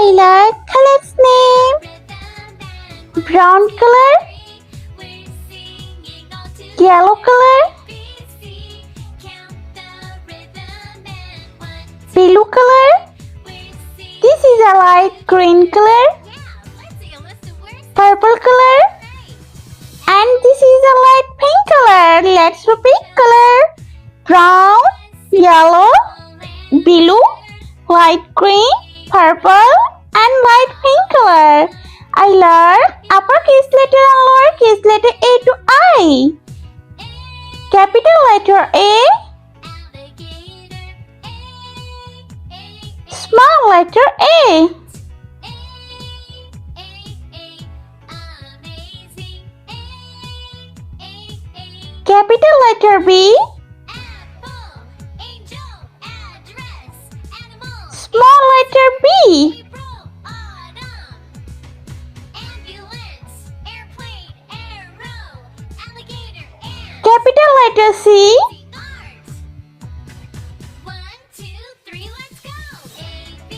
I like color's name. Brown color, yellow color, blue color. This is a light green color, purple color, and this is a light pink color. Let's repeat color. Brown, yellow, blue, light green, purple, and light pink color. I learned uppercase letter and lowercase letter A to I. Capital letter A, small letter A. Capital letter B, small letter B. Capital letter C,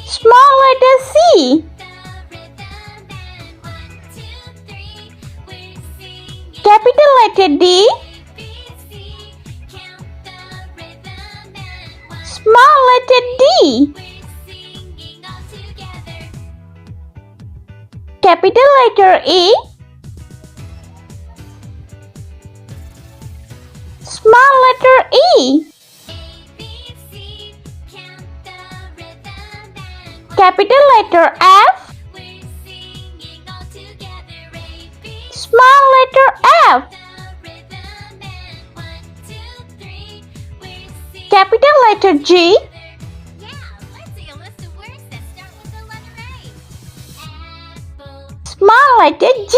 small letter C. Capital letter D, small letter D. Capital letter E, small letter E. Capital letter F, small letter F. Capital letter G, small letter G.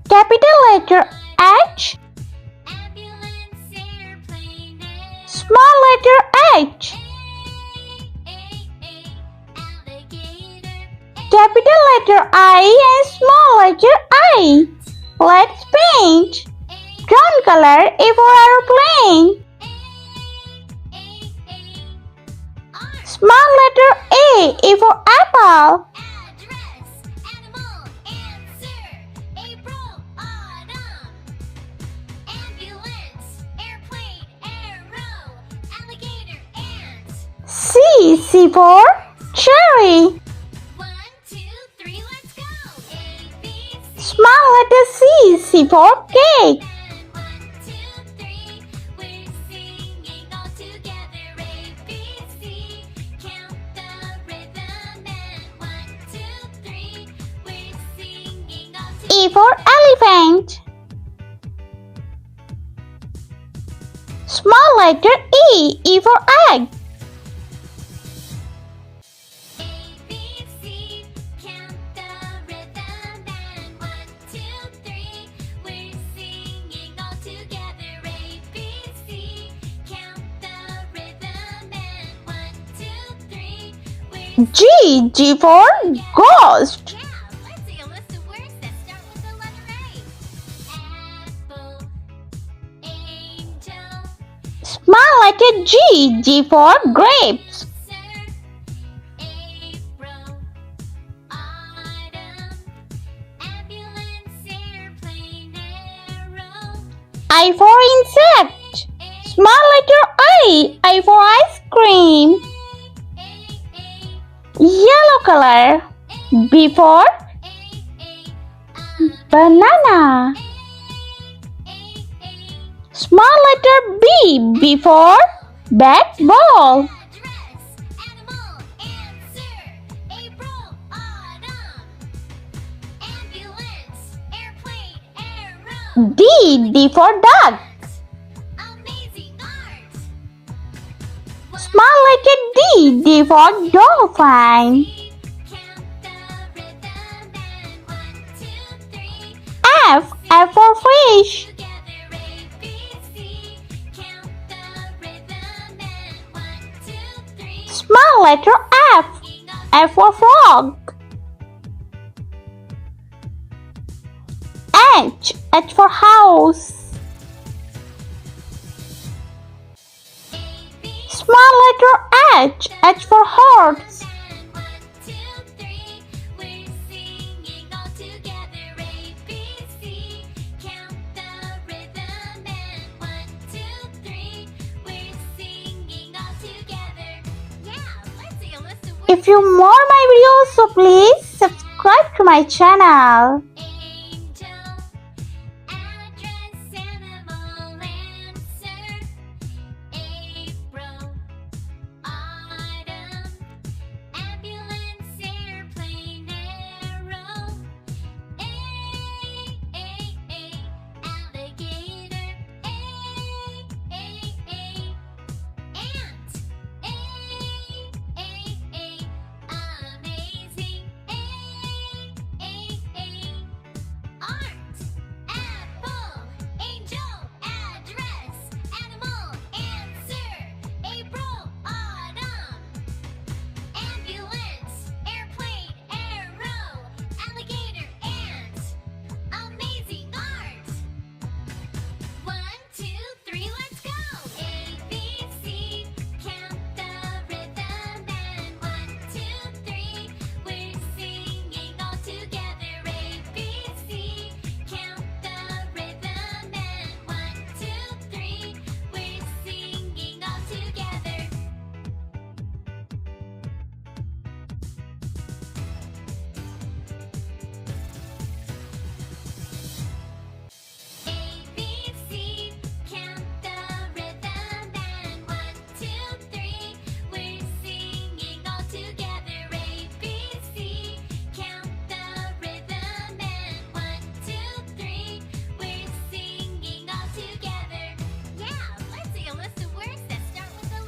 Capital letter H, small letter H. Capital letter I and small letter I. Let's paint. Brown color A for aeroplane. Small letter A for apple. C for cherry. Small letter C for cake. E for elephant. Small letter E for egg. G for ghost. Small letter G for grapes. I for insect. Small letter I for ice cream. Yellow color. B for banana. Small letter B for bat ball. D for duck. Small letter D for dolphin. F for fish. Small letter F for frog. H for house. H. H for horse. If you more my videos, so please subscribe to my channel.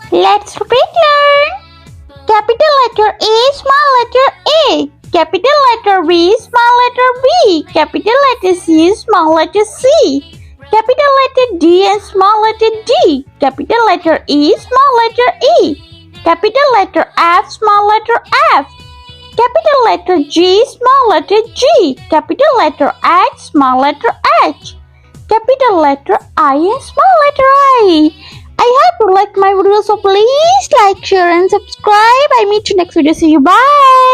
Let's repeat learn. Capital letter A, small letter A. Capital letter B, small letter B. Capital letter C, small letter C. Capital letter D and small letter D. Capital letter E, small letter E. Capital letter F, small letter F. Capital letter G, small letter G. Capital letter H, small letter H. Capital letter I and small letter I. I hope you like my video, so please like, share and subscribe. I meet you next video. See you. Bye.